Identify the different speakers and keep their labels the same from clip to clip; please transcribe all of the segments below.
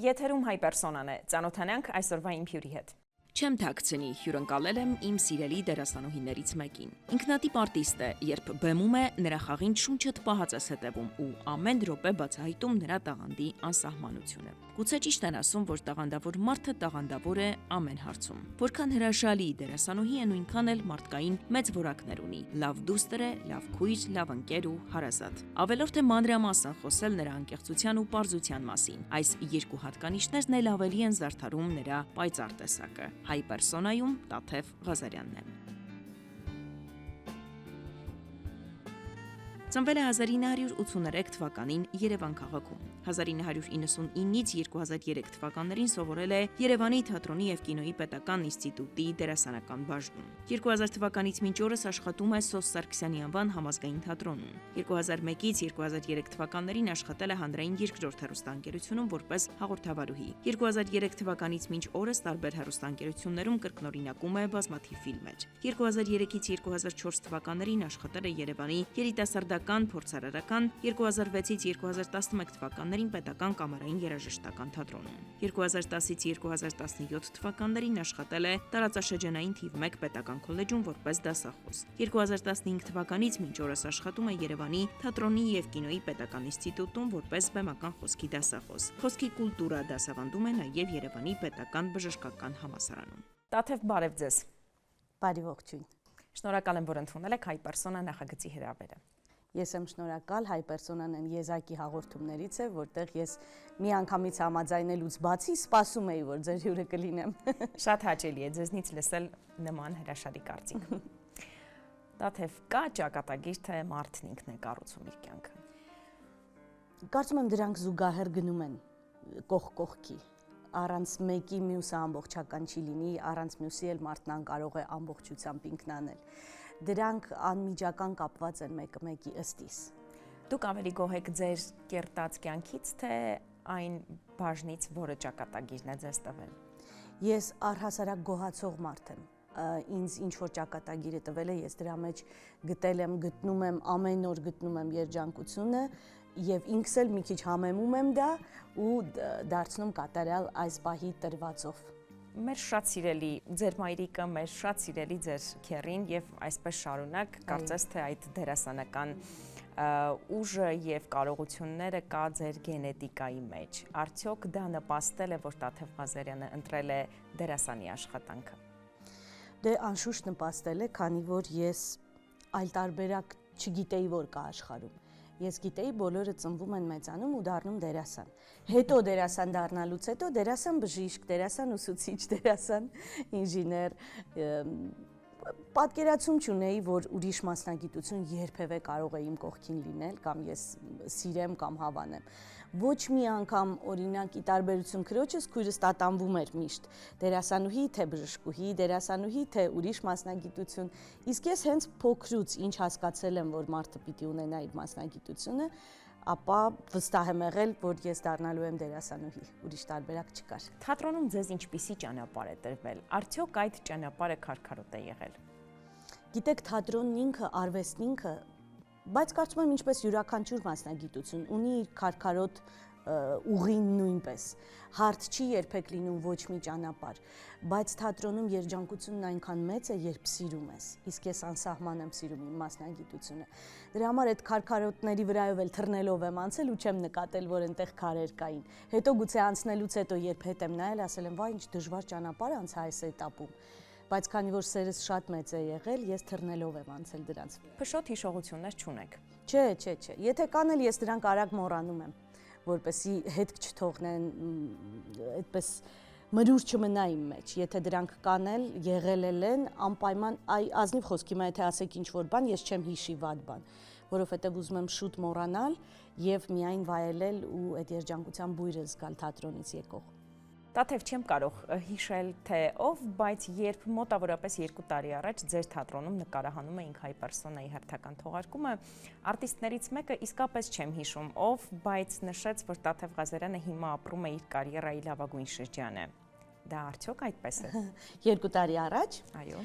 Speaker 1: Եթերում հայ պերսոնան է, ծանոթանանք այսօրվա իմ հյուրի հետ։
Speaker 2: Չեմ թաքցնի, հյուրընկալել եմ իմ սիրելի դերասանուհիներից մեկին։ Ինքնատիպ արտիստ է, երբ բեմում է, նրա խաղին շունչդ պահած ես հետևում ու ամեն րոպե բացահայտում նրա տաղանդի անսահմանությունը։ Գուցե ճիշտ են ասում, որ տաղանդավոր մարդը տաղանդավոր է ամեն հարցում։ Որքան հրաշալի դերասանուհի է, նույնքան էլ մարդկային մեծ որակներ ունի։ Լավ դուստր է, լավ քույր, լավ ընկեր ու հարազատ։ Ավելորդ է մանրամասն խոսել նրա անկեղծության ու պարզության մասին։ Այս երկու հատկանիշներն էլ ավելի են զարդարում նրա պայծառ տեսակը։ Հայ պերսոնայում Տաթև Ղազարյանն է։ Ծնվել է 1983 թվականին Երևան քաղաքում։ 1999-ից 2003 թվականներին սովորել է Երևանի թատրոնի և կինոյի պետական ինստիտուտի դերասանական բաժնում։ 2000 թվականից մինչ օրս աշխատում է Սոս Սարգսյանի անվան համազգային թատրոնում։ 2001-ից 2003 թվականներին աշխատել է Հանրային երկրորդ հեռուստաընկերությունում որպես հաղորդավարուհի։ 2003 թվականից մինչ օրս տարբեր հեռուստաընկերություններում կրկնօրինակում է բազմաթիվ ֆիլմեր։ 2003-ից 2004 թվականներին աշխատել է Երևանի երիտասարդական փորձարարական, 2006-ից 2011 թվականներին պետական կամերային երաժշտական թատրոնում։ 2010-ից 2017 թվականներին աշխատել է տարածաշրջանային թիվ 1 պետական քոլեջում որպես դասախոս։ 2015 թվականից մինչ օրս աշխատում է Երևանի թատրոնի և կինոյի պետական ինստիտուտում որպես բեմական խոսքի դասախոս։ Խոսքի կուլտուրա դասավանդում է նաև Երևանի պետական բժշկական համալսարանում։
Speaker 1: Տաթև, բարև ձեզ։
Speaker 3: Բարի ողջույն։
Speaker 1: Շնորհակալ եմ, որ ընդունել եք հայ պերսոնա նախագծի հրավերը։
Speaker 3: Ես եմ շնորհակալ, հայ պերսոնան են եզակի հաղորդումներից է, որտեղ ես մի անգամից համաձայնելուց բացի սպասում էի, որ ձեր հյուրը կլինեմ։
Speaker 1: Շատ հաճելի է ձեզնից լսել նման հրաշալի կարծիք։ Տաթև, կա ճակատագիր, թե մարդն ինքն է կառուցում իր կյանքը։
Speaker 3: Կարծում եմ դրանք զուգահեռ գնում են կողք կողքի։ Առանց մեկի մյուսը ամբողջական չի լինի, առանց մյուսի էլ մարդն անկարող է ամբողջությամբ ինքն անել։ Դրանք անմիջական կապված են մեկը մեկի ըստիս։
Speaker 1: Դուք ավելի գոհ եք ձեր կերտած կյանքից, թե այն բաժնից, որը ճակատագիրն է ձեզ տվել։
Speaker 3: Ես առհասարակ գոհացող մարդ եմ։ Ինձ ինչ որ ճակատագիրը տվել է, ես դրա մեջ գտել եմ, գտնում եմ, ամեն օր գտնում եմ երջանկությունը եւ ինքս էլ մի քիչ համեմում եմ դա ու դարձնում կատարյալ այս պահի տրվածով։
Speaker 1: Մեր շատ սիրելի ձեր մայրիկը, մեր շատ սիրելի ձեր քեռին եւ այսպես շարունակ, կարծես թե այդ դերասանական ուժը եւ կարողությունները կա ձեր գենետիկայի մեջ։ Արդյոք դա նպաստել է, որ Տաթև Ղազարյանը ընտրել է դերասանի աշխատանքը։
Speaker 3: Դե անշուշտ նպաստել է, քանի որ ես այլ տարբերակ չգիտեի, որ կա աշխարհում։ Ես գիտեի, բոլորը ծնվում են մեծանում ու դառնում դերասան։ Հետո դերասան դառնալուց հետո դերասան բժիշկ, դերասան ուսուցիչ, դերասան ինժեներ, պատկերացում չունեի, որ ուրիշ մասնագիտություն երբևէ կարող է իմ կողքին լինել կամ ես սիրեմ կամ հավանեմ։ Ոչ մի անգամ օրինակ ի տարբերություն քրոջս քույրս տատանվում էր միշտ դերասանուհի, թե բժշկուհի, դերասանուհի, թե ուրիշ մասնագիտություն։ Իսկ ես հենց փոքրուց ինչ հասկացել եմ, որ մարդը պիտի ունենա իր մասնագիտությունը, ապա վստահ եմ եղել, որ ես դառնալու եմ դերասանուհի, ուրիշ տարբերակ չկար։
Speaker 1: Թատրոնում ձեզ ինչպիսի ճանապարհ է տրվել։ Արդյոք այդ ճանապարհը քարքարոտ է եղել։
Speaker 3: Գիտեք, թատրոնն ինքը, արվեստն ինքը, բայց կարծում եմ ինչպես յուրաքանչյուր մասնագիտություն ունի իր քարքարոտ ուղին նույնպես։ Հարթ չի երբեք լինում ոչ մի ճանապարհ, բայց թատրոնում երջանկությունն այնքան մեծ է, երբ սիրում ես։ Իսկ ես անսահման եմ սիրում իմ մասնագիտությունը։ Դրա համար այդ քարքարոտների վրայով էլ թռնելով եմ անցել ու չեմ նկատել, որ այնտեղ քարեր կային։ Հետո գուցե անցնելուց հետո երբ հետ եմ նայել, ասել եմ՝ «Վայ, ինչ դժվար ճանապարհ անցա այս էտապում»։ Բայց քանի որ սերս շատ մեծ է եղել, ես թռնելով եմ անցել դրանց։
Speaker 1: Փշոտ հիշողություններ չունեք։
Speaker 3: Չէ։ Եթե կան էլ ես դրանք արագ մոռանում եմ, որպեսզի հետք չթողնեն, այդպես մրուր չմնա իմ մեջ։ Եթե դրանք կան էլ, եղել են, անպայման ազնիվ խոսք հիմա եթե ասեք ինչ-որ բան, ես չեմ հիշի վատ բան, որովհետև ուզում եմ շուտ մոռանալ եւ միայն վայելել ու այդ երջանկության բույրը զգալ թատրոնից եկող։
Speaker 1: Տաթև, չեմ կարող հիշել, թե ով, բայց երբ մոտավորապես 2 տարի առաջ ձեր թատրոնում նկարահանում էինք հայ պերսոնայի հերթական թողարկումը, արտիստներից մեկը իսկապես չեմ հիշում ով, բայց նշեց, որ Տաթև Ղազարյանը հիմա ապրում է իր կարիերայի լավագույն շրջանը։ Դա արդյոք այդպես է։
Speaker 3: 2 տարի առաջ։
Speaker 1: Այո։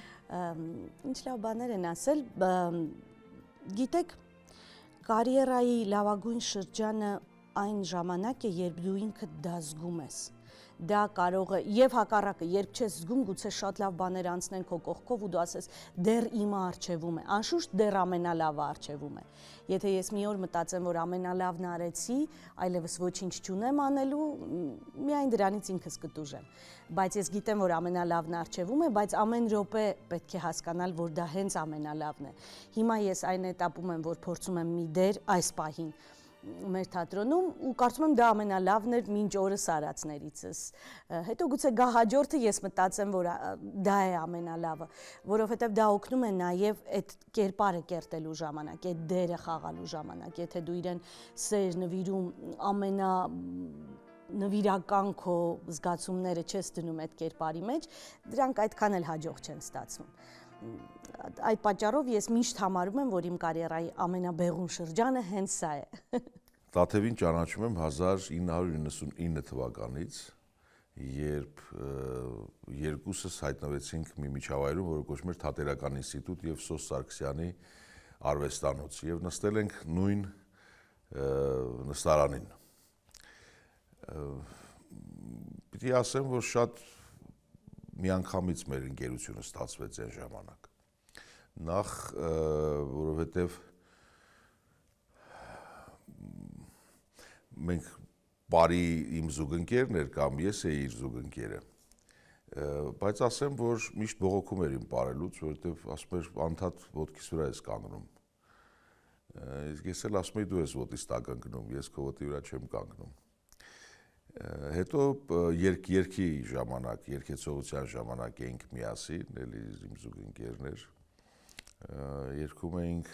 Speaker 3: Ինչ լավ բաներ են ասել, գիտեք, կարիերայի լավագույն շրջանը այն ժամանակ է, երբ դու ինքդ դա զգում ես։ Դա կարող է եւ հակառակը, երբ չես զգում, գուցե շատ լավ բաներ անցնեն քո կողքով ու դու ասես դեռ իմը արժևում է, անշուշտ դեռ ամենալավը արժևում է։ Եթե ես մի օր մտածեմ, որ ամենալավն արեցի, այլևս ոչինչ չունեմ անելու, միայն դրանից ինքս կտուժեմ։ Բայց ես գիտեմ, որ ամենալավն արժևում է, բայց ամեն րոպե պետք է հասկանալ, որ դա հենց ամենալավն է։ Հիմա ես այն этаպում եմ, որ փորձում եմ մի դեր այս պահին մեր թատրոնում ու կարծում եմ դա ամենալավն էր մինչ օրս արածներիցս։ Հետո գուցե գա հաջորդը, ես մտածեմ, որ դա է ամենալավը, որովհետև դա օգնում է նաև այդ կերպարը կերտելու ժամանակ, այդ դերը խաղալու ժամանակ, եթե դու իրեն սեր նվիրում նվիրական քո զգացումները չես դնում այդ կերպարի մեջ, դրանք այդքան էլ հաջող չեն ստացվում։ Այդ պատճառով ես միշտ համարում եմ, որ իմ կարիերայի ամենաբեղուն շրջանը հենց սա է։
Speaker 4: Տաթևին ճանաչում եմ 1999 թվականից, երբ երկուսս հայտնվեցինք մի միջավայրում, որը կոչվում էր Թատերական ինստիտուտ եւ Սոս Սարգսյանի արվեստանոց, եւ նստել ենք նույն նստարանին։ Պիտի ասեմ, որ շատ միանգամից մեր ընկերությունը ստացվեց այն ժամանակ։ Նախ, որովհետև մենք բարի իմ զուգընկերներ կամ ես էի իր զուգընկերը, բայց ասեմ, որ միշտ բողոքում էր իմ պարելուց, որովհետև ասում էր անդադ ոտքիս վրա ես կանգնում։ Իսկ ես էլ ասում եի դու ես ոտքիս տակ ընկնում, ես քո ոտքի վրա չեմ կանգնում։ Հետո երկի ժամանակ, երկեցողության ժամանակ էինք միասին, էլի իմ զուգընկերներ, երգում էինք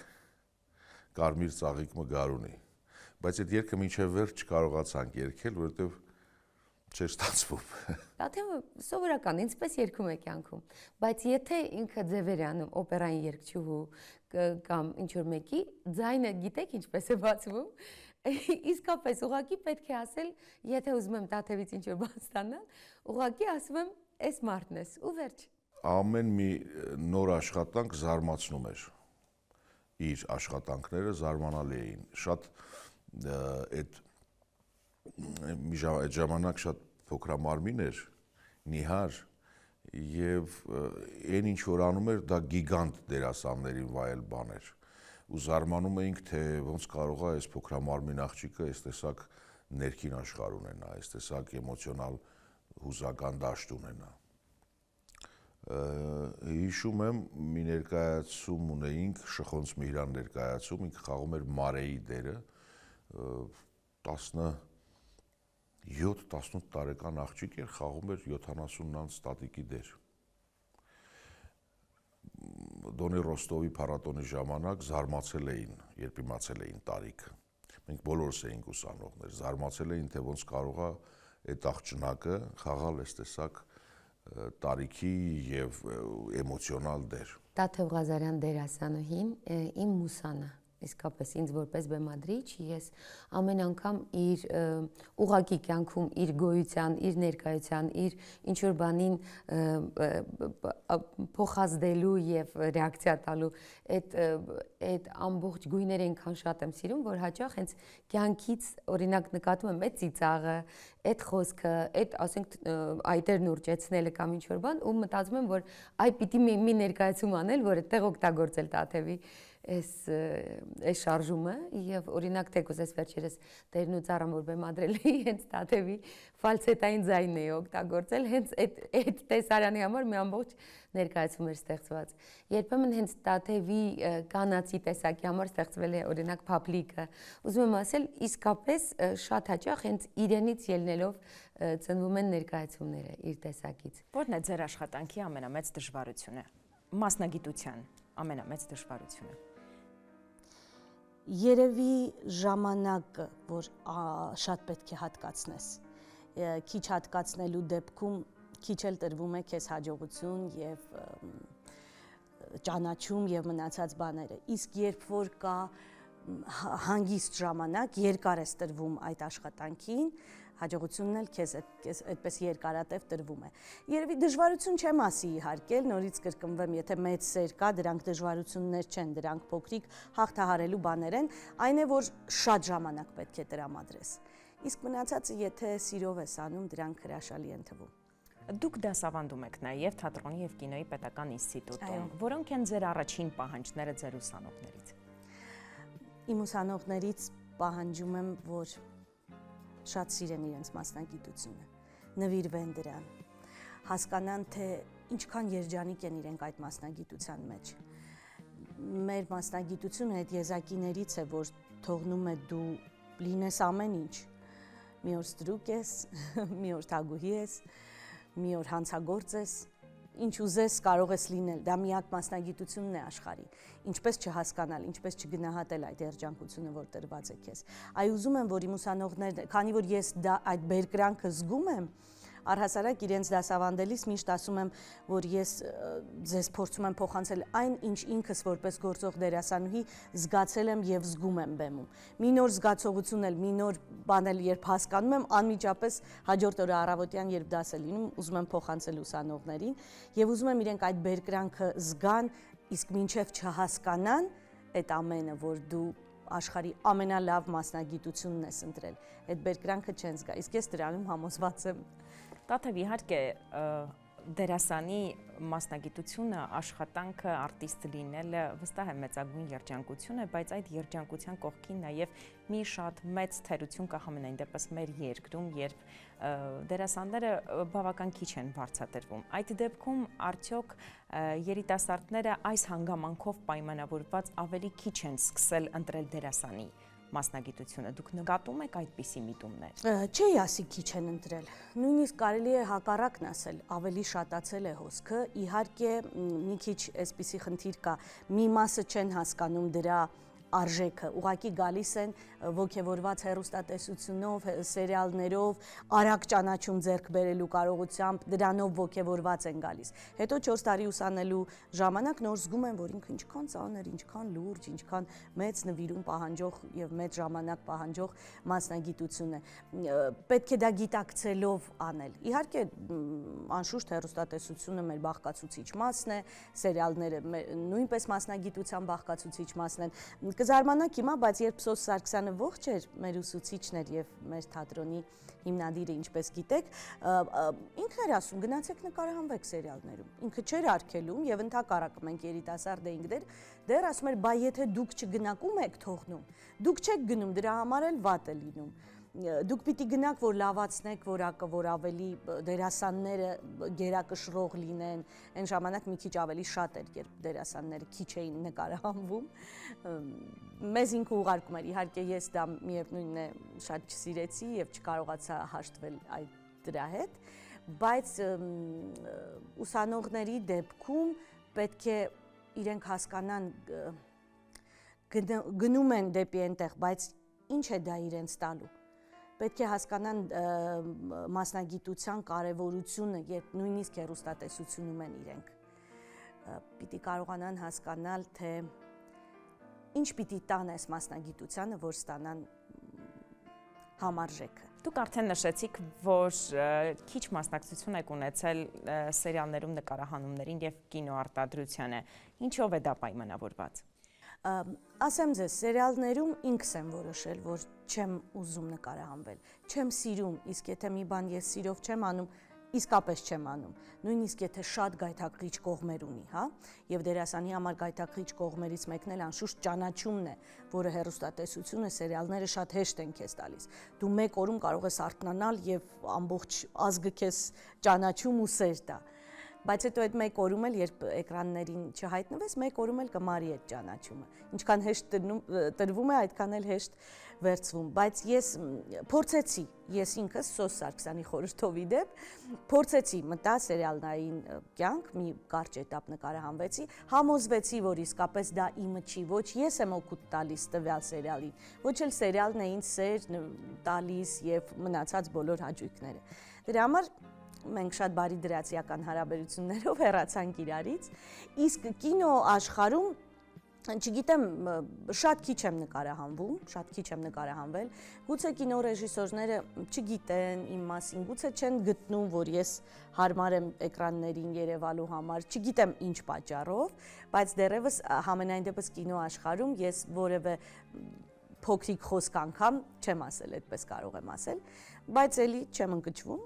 Speaker 4: Կարմիր ծաղիկ մգարունի, բայց այդ երգը մինչև վերջ չկարողացանք երգել, որովհետև չէր ստացվում։
Speaker 5: Տաթևը սովորական, ինչպես երգում է կյանքում, բայց եթե ինքը ձև էր անում օպերային երգչուհու կամ ինչ-որ մեկի, ձայնը գիտեք ինչպես է բացվում, իսկապես ուղղակի պետք է ասել, եթե ուզում եմ Տաթևից ինչ-որ բան ստանալ, ուղղակի ասում եմ, այս մարդն ես ու վերջ։
Speaker 4: Ամեն մի նոր աշխատանք զարմացնում էր։ Իր աշխատանքները զարմանալի էին։ Շատ այդ ժամանակ շատ փոքրամարմին էր, նիհար, եւ այն ինչ որ անում էր, դա գիգանտ դերասաններին վայել բան էր։ Ու զարմանում էինք, թե ոնց կարող է այս փոքրամարմին աղջիկը այս տեսակ ներքին աշխարհ ունենա, այս տեսակ էմոցիոնալ հուզական դաշտ ունենա։ Հիշում եմ, մի ներկայացում ունեինք, Շխոնց Միհրան ներկայացում, ինքը խաղում էր Մարեի դերը, 17-18 տարեկան աղջիկ էր, խաղում էր 70-անց տատիկի դեր։ Դոնի Ռոստովի փառատոնի ժամանակ զարմացել էին, երբ իմացել էին տարիքը։ Մենք բոլորս էինք ուսանողներ, զարմացել էին, թե ոնց կարող է այդ աղջնակը խաղալ այս տեսակ տարիքի եւ էմոցիոնալ դեր։
Speaker 5: Տաթև Ղազարյան դերասանուհին իմ մուսանը, իսկապես ինձ որպես բեմադրիչ, ես ամեն անգամ իր ուղղակի կյանքում իր գոյության, իր ներկայության, իր ինչ-որ բանին փոխազդելու եւ ռեակցիա տալու այդ ամբողջ գույները այնքան շատ եմ սիրում, որ հաճախ հենց կյանքից օրինակ նկատում եմ այդ ծիծաղը, այդ խոսքը, այդ ասենք այտերն ուռճեցնելը կամ ինչ-որ բան ու մտածում եմ, որ այ պիտի մի ներկայացում անել, որ այդտեղ օգտագործել Տաթևի այս շարժումը եւ օրինակ թեկուզ այս վերջերս Տերն ու ծառան որ բեմադրել էի հենց Տաթևի ֆալցետային ձայնն էի օգտագործել հենց այդ տեսարանի համար մի ամբողջ ներկայացում էր ստեղծված երբեմն հենց Տաթևի կանացի տեսակի համար ստեղծվել է օրինակ փափլիկը ուզում եմ ասել իսկապես շատ հաճախ հենց իրենից ելնելով ծնվում են ներկայացումները իր տեսակից
Speaker 1: Որն է ձեր աշխատանքի ամենամեծ դժվարությունը մասնագիտության ամենամեծ դժվարությունը
Speaker 3: Երևի ժամանակը, որ շատ պետք է հատկացնես, քիչ հատկացնելու դեպքում քիչ էլ տրվում է քեզ հաջողություն եւ ճանաչում եւ մնացած բաները, իսկ երբ որ կա հանգիստ ժամանակ, երկար է տրվում այդ աշխատանքին, հաջողությունն էլ քեզ այդպես երկարատև տրվում է։ Երևի դժվարություն չեմ ասի իհարկե, նորից կրկնվեմ, եթե մեծ սեր կա, դրանք դժվարություններ չեն, դրանք փոքրիկ հաղթահարելու բաներ են, այն է որ շատ ժամանակ պետք է տրամադրես։ Իսկ մնացածը եթե սիրով ես անում, դրանք հրաշալի են թվում։
Speaker 1: Դուք դասավանդում եք նաև թատրոնի եւ կինոյի պետական ինստիտուտում,
Speaker 3: Այո։
Speaker 1: որոնք են ձեր առաջին պահանջները ձեր ուսանողներից։
Speaker 3: Իմ ուսանողներից պահանջում եմ, որ շատ սիրեն իրենց մասնագիտությունը, նվիրվեն դրան, հասկանան, թե ինչքան երջանիկ են իրենք այդ մասնագիտության մեջ։ Մեր մասնագիտությունը այդ եզակիներից է, որ թողնում է դու լինես ամեն ինչ։ Մի օր ստրուկ ես, մի օր թագուհի ես, մի օր հանցագործ ես, ինչ ուզես կարող ես լինել, դա միակ մասնագիտությունն է աշխարհի։ Ինչպես չհասկանալ, ինչպես չգնահատել այդ երջանկությունը, որ տրված է քեզ։ Այ ուզում եմ, որ իմ ուսանողներն, քանի որ ես այդ բերկրանքը զգում եմ, առհասարակ իրենց դասավանդելիս միշտ ասում եմ, որ ես ձեզ փորձում եմ փոխանցել այն, ինչ ինքս որպես գործող դերասանուհի զգացել եմ եւ զգում եմ բեմում։ Մի նոր զգացողություն էլ, մի նոր բան էլ երբ հասկանում եմ, անմիջապես հաջորդ օրը առավոտյան երբ դաս է լինում, ուզում եմ փոխանցել ուսանողներին եւ ուզում եմ իրենք այդ բերկրանքը զգան, իսկ մինչեւ չհասկանան այդ ամենը, որ դու աշխարհի ամենալավ մասնագիտությունն ես ընտրել, այդ բերկրանքը չեն զգա, իսկ ես դրանում համոզված եմ։
Speaker 1: Տաթև իհարկե դերասանի մասնագիտությունը, աշխատանքը, արտիստ լինելը վստահ է մեծագույն երջանկություն է, բայց այդ երջանկության կողքին նաև մի շատ մեծ թերություն կա համենայն դեպս մեր երկրում, երբ դերասանները բավական քիչ են վարձատրվում։ Այդ դեպքում արդյոք երիտասարդները այս հանգամանքով պայմանավորված ավելի քիչ են սկսել ընտրել դերասանի մասնագիտությունը, դուք նկատում եք այդպիսի միտումներ։
Speaker 3: Չի ասի քիչ են ընտրել։ Նույնիսկ կարելի է հակառակն ասել, ավելի շատացել է հոսքը։ Իհարկե, մի քիչ այսպիսի խնդիր կա, մի մասը չեն հասկանում դրա արժեքը, ուղղակի գալիս են ոգևորված հեռուստատեսությունով, սերիալներով, արագ ճանաչում ձեռք բերելու կարողությամբ, դրանով ոգևորված են գալիս։ Հետո 4 տարի ուսանելու ժամանակ նոր զգում են, որ ինքը ինչքան ծանր, ինչքան լուրջ, ինչքան մեծ նվիրում պահանջող եւ մեծ ժամանակ պահանջող մասնագիտություն է։ Պետք է դա գիտակցելով անել։ Իհարկե, անշուշտ հեռուստատեսությունը մեր բաղկացուցիչ մասն է, սերիալները նույնպես մասնագիտության բաղկացուցիչ մասն են։ Կզարմանաք հիմա, բայց երբ Սոս Սարգսյանը ողջ էր, մեր ուսուցիչն էր եւ մեր թատրոնի հիմնադիրը, ինչպես գիտեք, ինքն էր ասում, գնացեք նկարահանվեք սերիալներում։ Ինքը չէր արգելում եւ ընդհակառակը մենք երիտասարդ էինք դեռ ասում էր, բայ եթե դուք չգնաք, ում եք թողնում։ Դուք չեք գնում, դրա համար էլ վատ է լինում։ Դուք պիտի գնաք, որ լավացնեք որակը, որ ավելի դերասանները գերակշռող լինեն։ Այն ժամանակ մի քիչ ավելի շատ էր, երբ դերասանները քիչ էին նկարահանվում։ Մեզ ինքը ուղարկում էր, իհարկե ես դա միևնույնն է շատ չսիրեցի եւ չկարողացա հաշտվել այդ դրա հետ, բայց ուսանողների դեպքում պետք է իրենք հասկանան, գնում են դեպի այնտեղ, բայց ինչ է դա իրենց տալու։ Պետք է հասկանան մասնագիտության կարևորությունը, երբ նույնիսկ հեռուստատեսությունում են իրենք։ Պիտի կարողանան հասկանալ, թե ինչ պիտի տան այս մասնագիտությանը, որ ստանան համարժեքը։
Speaker 1: Դուք արդեն նշեցիք, որ քիչ մասնակցություն եք ունեցել սերիալներում նկարահանումներին եւ կինոարտադրությանը։ Ինչով է դա պայմանավորված։
Speaker 3: Ասեմ ձեզ, սերիալներում ինքս եմ որոշել, որ չեմ ուզում նկարահանվել, չեմ սիրում, իսկ եթե մի բան ես սիրով չեմ անում, իսկապես չեմ անում, նույնիսկ եթե շատ գայթակղիչ կողմեր ունի, հա, եւ դերասանի համար գայթակղիչ կողմերից մեկն էլ անշուշտ ճանաչումն է, որը հեռուստատեսությունը, սերիալները շատ հեշտ են քեզ տալիս։ Դու մեկ օրում կարող ես արթնանալ եւ ամբողջ ազգը քեզ ճանաչում ու սեր տա։ Բայց հետո այդ մեկ օրում էլ, երբ էկրաններին չհայտնվես, մեկ օրում էլ կմարի այդ ճանաչումը։ Ինչքան հեշտ տրվում է, այդքան էլ հեշտ վերցվում։ Բայց ես փորձեցի, ես ինքս Սոս Սարգսյանի խորհրդով իդեպ, փորձեցի, մտա սերիալային կյանք, մի կարճ էտապ նկարահանվեցի, համոզվեցի, որ իսկապես դա իմը չի, ոչ ես եմ օգուտ տալիս տվյալ սերիալին, ոչ էլ սերիալն է ինձ սեր տալիս եւ մնացած բոլոր հաճույքները։ Դրա համար մենք շատ բարի դրացիական հարաբերություններով հեռացանք իրարից, իսկ կինո աշխարհում, չգիտեմ, շատ քիչ եմ նկարահանվում, շատ քիչ եմ նկարահանվել, գուցե կինոռեժիսորները չգիտեն իմ մասին, գուցե չեն գտնում, որ ես հարմար եմ էկրաններին երևալու համար, չգիտեմ ինչ պատճառով, բայց դեռևս համենայն դեպս կինո աշխարհում ես որևէ փոքրիկ խոսք անգամ չեմ ասել, այդպես կարող եմ ասել, բայց էլի չեմ ընկճվում,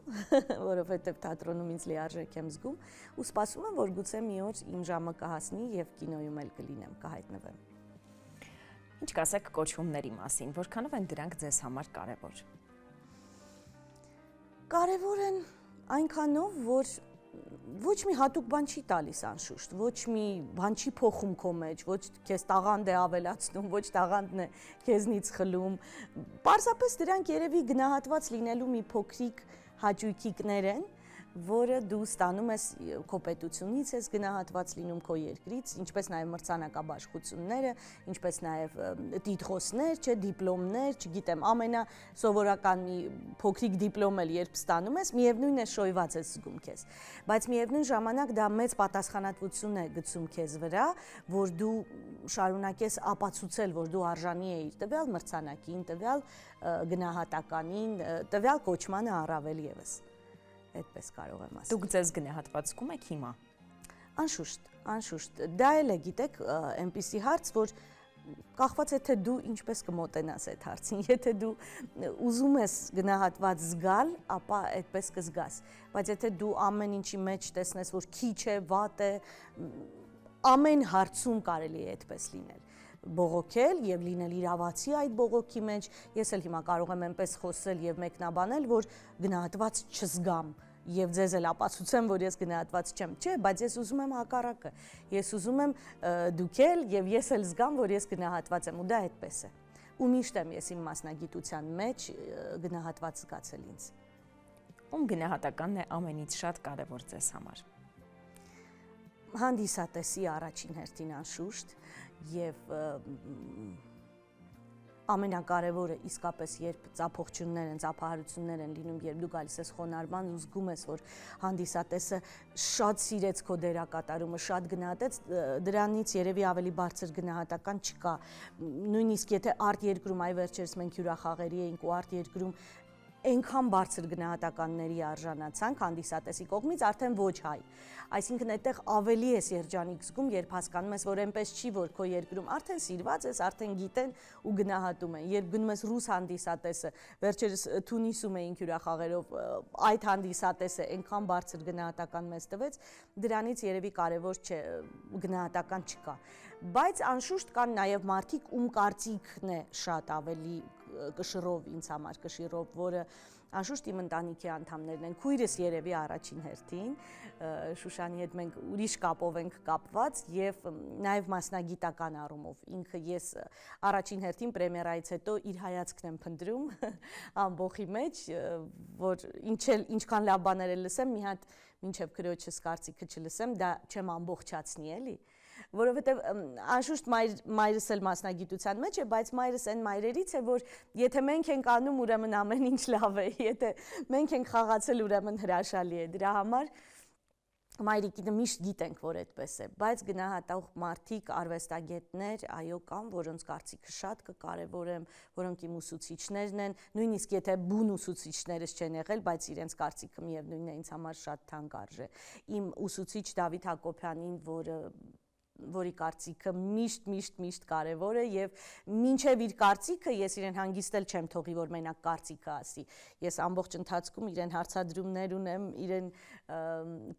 Speaker 3: որովհետև թատրոնում ինձ լիարժեք եմ զգում ու սպասում եմ, որ գուցե մի օր իմ ժամը կհասնի եւ կինոյում էլ կլինեմ, կհայտնվեմ։
Speaker 1: Ինչ կասեք կոչումների մասին, որքանով են դրանք ձեզ համար կարևոր։
Speaker 3: Կարևոր են այնքանով, որ ոչ մի հատուկ բան չի տալիս անշուշտ, ոչ մի բան չի փոխում քո մեջ, ոչ քեզ տաղանդ է ավելացնում, ոչ տաղանդն է քեզնից խլում։ Պարզապես դրանք երևի գնահատված լինելու մի փոքրիկ հաճույքիկներ են, որը դու ստանում ես քո պետությունից, ես գնահատված լինում քո երկրից, ինչպես նաև մրցանակաբաշխությունները, ինչպես նաև տիտղոսներ, չէ, դիպլոմներ, չգիտեմ, ամենասովորական մի փոքրիկ դիպլոմ էլ երբ ստանում ես, միևնույն է շոյված ես զգում քեզ, բայց միևնույն ժամանակ դա մեծ պատասխանատվություն է գցում քեզ վրա, որ դու շարունակես ապացուցել, որ դու արժանի ես տվյալ մրցանակին, տվյալ գնահատականին, տվյալ կոչմանը առավել եւս։ Այդպես կարող եմ ասել։
Speaker 1: Դուք ձեզ գնահատված զգում եք հիմա։
Speaker 3: Անշուշտ, դա էլ է, գիտեք, այնպիսի հարց, որ կախված է թե դու ինչպես կմոտենաս այդ հարցին, եթե դու ուզում ես գնահատված զգալ, ապա այդպես կզգաս, բայց եթե դու ամեն ինչի մեջ տեսնես, որ քիչ է, վատ է, ամեն հարցում կարելի է այդպես լինել բողոքել եւ լինել իրավացի այդ բողոքի մեջ, ես էլ հիմա կարող եմ այնպես խոսել եւ մեկնաբանել, որ գնահատված չզգամ եւ ձեզ էլ ապացուցեմ, որ ես գնահատված չեմ, չէ, բայց ես ուզում եմ հակառակը, ես ուզում եմ դուք էլ եւ ես էլ զգամ, որ ես գնահատված եմ ու դա այդպես է։ Ու միշտ եմ ես իմ մասնագիտության մեջ գնահատված զգացել ինձ։
Speaker 1: Ում գնահատականն է ամենից շատ կարևոր ձեզ համար։
Speaker 3: Հանդիսատեսի առաջին հերթին անշուշտ եւ ամենակարևորը իսկապես երբ ծափողջուններ են, ծափահարություններ են լինում, երբ դու գալիս ես խոնարհման ու զգում ես, որ հանդիսատեսը շատ սիրեց քո դերակատարումը, շատ գնահատեց, դրանից երևի ավելի բարձր գնահատական չկա։ Նույնիսկ եթե արտերկրում այ վերջերս մենք հյուրախաղերի էինք ու արտերկրում այնքան բարձր գնահատականների արժանացանք հանդիսատեսի կողմից, արդեն ոչ հայ։ Այսինքն այդտեղ ավելի ես երջանիկ զգում, երբ հասկանում ես, որ այնպես չի, որ քո երկրում արդեն սիրված ես, արդեն գիտեն ու գնահատում են։ Երբ գնում ես ռուս հանդիսատեսը, վերջերս Թունիսում էինք հյուրախաղերով, այդ հանդիսատեսը այնքան բարձր գնահատական մեզ տվեց, դրանից երևի կարևոր չէ, գնահատական չկա։ Բայց անշուշտ կան նաև մարդիկ, ում կարծիքն է շատ ավելի կշռով ինձ համար, կշիռով, որը անշուշտ իմ ընտանիքի անդամներն են, քույրս երևի առաջին հերթին, Շուշանի հետ մենք ուրիշ կապով ենք կապված եւ նաեւ մասնագիտական առումով ինքը ես առաջին հերթին պրեմիերայից հետո իր հայացքն եմ փնտրում ամբողջի մեջ, որ ինչքան լավ բաներ էլ լսեմ, մի հատ մինչեւ քրոջս կարծիքը չլսեմ, դա չեմ ամբողջացնի էլի, որովհետև անշուշտ մայրս էլ մասնագիտության մեջ է, բայց մայրս այն մայրերից է, որ եթե մենք ենք անում, ուրեմն ամեն ինչ լավ է, եթե մենք ենք խաղացել, ուրեմն հրաշալի է, դրա համար մայրիկինը միշտ գիտենք, որ այդպես է, բայց գնահատող մարդիկ, արվեստագետներ, այո կան, որոնց կարծիքը շատ կկարևորեմ, որոնք իմ ուսուցիչներն են, նույնիսկ եթե բուն ուսուցիչներս չեն եղել, բայց իրենց կարծիքը միևնույնն է ինձ համար շատ թանկ արժե։ Իմ ուսուցիչ Դավիթ Հակոբյանին, որի կարծիքը միշտ կարևոր է եւ մինչեւ իր կարծիքը ես իրեն հանգիստել չեմ թողի, որ մենակ կարծիքը ասի։ Ես ամբողջ ընթացքում իրեն հարցադրումներ ունեմ, իրեն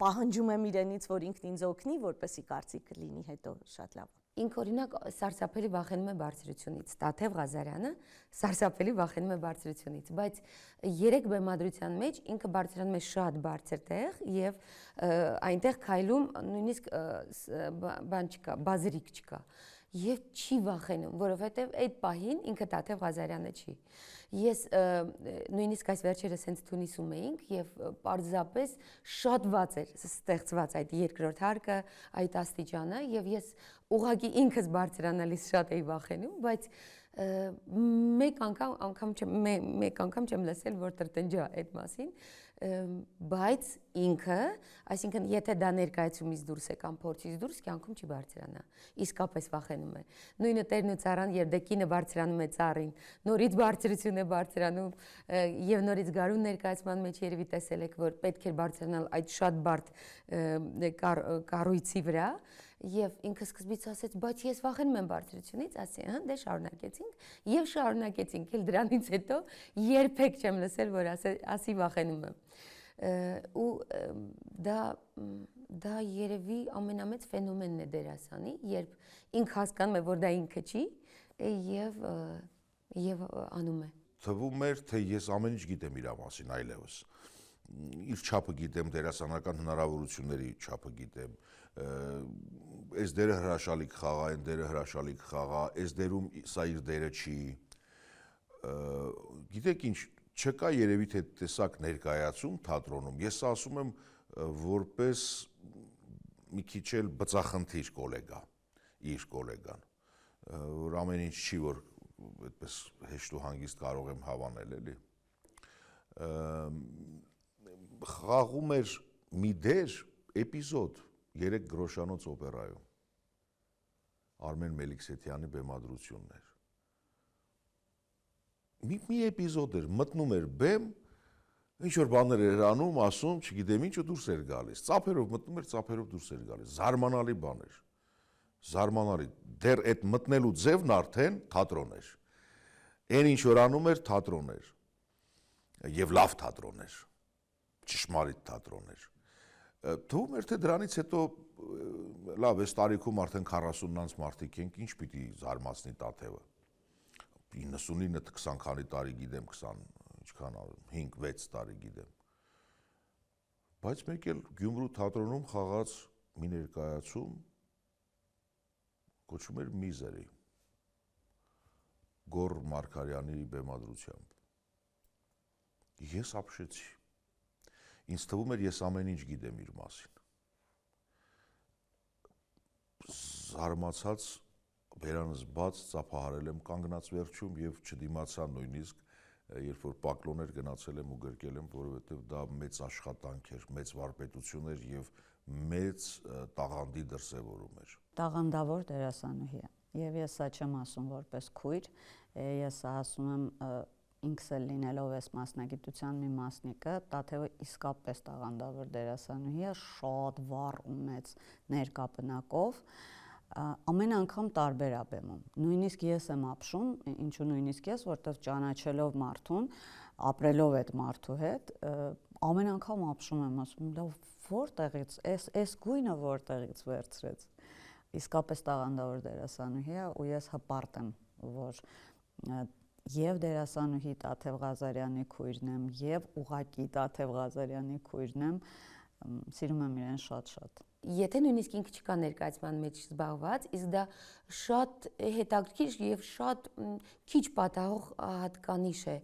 Speaker 3: պահանջում եմ իրենից, որ ինքն ինձ օգնի, որպեսզի կարծիքը լինի հետո շատ լավ։
Speaker 5: Ինքը օրինակ սարսափելի վախենում է բարձրությունից, Տաթև Ղազարյանը սարսափելի վախենում է բարձրությունից, բայց 3 բեմադրության մեջ ինքը բարձրանում է շատ բարձր տեղ եւ այնտեղ քայլում նույնիսկ բան չկա, բազրիկ չկա եւ չի վախենում, որովհետեւ այդ պահին ինքը Տաթև Ղազարյանը չի։ Ես նույնիսկ այս վերջերս հենց Թունիսում էինք եւ պարզապես շատ ված էր ստեղծված այդ երկրորդ հարկը, այդ աստիճանը եւ ես ուղղակի ինքս բարձրանալիս շատ էի վախենում, բայց մեկ անգամ չեմ լսել, որ տրտնջա այդ մասին, բայց ինքը, այսինքն եթե դա ներկայացումից դուրս է կամ փորձից դուրս, կյանքում չի բարձրանա, իսկապես վախենում է։ Նույնը տերն ու ծառան, երբ դե կինը բարձրանում է ծառին, նորից բարձրություն է բարձրանում եւ նորից գարուն ներկայացման մեջ երևի տեսել եք, որ պետք է բարձրանալ այդ շատ բարդ կառույցի վրա, Եվ ինքը սկզբից ասեց, բայց ես վախենում եմ բարձրությունից, ասի, հա, դե շարունակեցինք, էլ դրանից հետո երբեք չեմ լսել, որ ասի վախենում եմ։ Ու դա երևի ամենամեծ ֆենոմենն է դերասանի, երբ ինքը հասկանում է, որ դա ինքը չի, եւ անում է։
Speaker 4: Թվում էր, թե ես ամեն ինչ գիտեմ իր մասին այլևս։ Իր չափը գիտեմ, դերասանական հնարավորությունների չափը գիտեմ, այս դերը հրաշալի կխաղա, այն դերը հրաշալի կխաղա, այս դերում սա իր դերը չի։ Գիտեք ինչ, չկա երևի թե տեսակ ներկայացում թատրոնում, ես ասում եմ որպես մի քիչ էլ բծախնդիր գոլեգա, իր գոլեգան, որ ամեն ինչ չի, որ այդպես հեշտ ու հանգիստ կարող եմ հավանել, էլի։ Խաղում էր մի դեր, էպիզոդ 3 գրոշանոց օպերայում, Արմեն Մելիքսեթյանի բեմադրությունն էր։ Մի էպիզոդ էր, մտնում էր բեմ, ինչ-որ բաներ էր անում, ասում, չգիտեմ ինչ ու դուրս էր գալիս, ծափերով մտնում էր, ծափերով դուրս էր գալիս, զարմանալի բան էր, զարմանալի, դեռ այդ մտնելու ձևն արդեն թատրոն էր, այն ինչ-որ անում էր թատրոն էր, և լավ թատրոն էր, ճշմարիտ թատրոն էր, թվում էր, թե դրանից հետո, լավ, այս տարիքում արդեն 40-նանց մարդիկ ենք, ինչ պիտի զարմացնի Տաթևը, 99-ը 20 քանի տարի գիտեմ, 5-6 տարի գիտեմ, բայց մեկ էլ Գյումրու թատրոնում խաղաց մի ներկայացում, կոչվում էր Միզերի, Գոռ Մարգարյանի բեմադրությամբ, ես ապշեցի, ինձ թվում էր ես ամեն ինչ գիտեմ իր մասին, զարմացած բերանս բաց ծափահարել եմ կանգնած վերջում և չդիմացա նույնիսկ, երբ որ պակլոներ գնացել եմ ու գրկել եմ, որովհետև դա մեծ աշխատանք էր, մեծ վարպետություն էր և մեծ տաղանդի դրսևորում էր։
Speaker 3: Տաղանդավոր դերասանուհի է, և ես սա չեմ ասում որպես քույր, ես ասում եմ ինքս էլ լինելով այս մասնագիտության մի մասնիկը, Տաթևը իսկապես տաղանդավոր դերասանուհի է, շատ վառ ու մեծ ներկապնակով, ամեն անգամ տարբեր է բեմում, նույնիսկ ես եմ ապշում, ինչու նույնիսկ ես, որտեղ ճանաչելով մարդուն, ապրելով այդ մարդու հետ, ամեն անգամ ապշում եմ, ասում լավ, որտեղից, այս գույնը որտեղից վերցրեց, իսկապես տաղանդավոր դերասանուհի է ու ես հպարտ եմ, որ և դերասանուհի Տաթև Ղազարյանի քույրն եմ, և ուղղակի Տաթև Ղազարյանի քույրն եմ, սիրում եմ իրեն շատ-շատ։
Speaker 5: Եթե նույնիսկ ինքը չկա ներկայացման մեջ զբաղված, իսկ դա շատ հետաքրքիր եւ շատ քիչ պատահող հատկանիշ է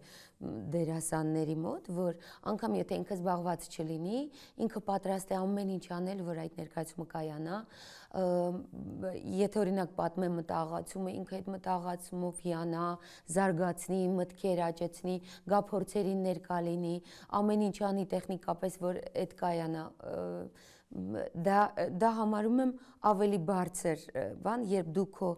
Speaker 5: դերասանների մոտ, որ անգամ եթե ինքը զբաղված չլինի, ինքը պատրաստ է ամեն ինչ անել, որ այդ ներկայացումը կայանա, եթե օրինակ պատմեմ մտահղացումը, ինքը այդ մտահղացումով հիանա, զարգացնի, մտքեր աճեցնի, գա փորձերին ներկա լինի, ամեն ինչ անի տեխնիկապես, որ այդ կայանա, դա համարում եմ ավելի բարձր բան, երբ դու քո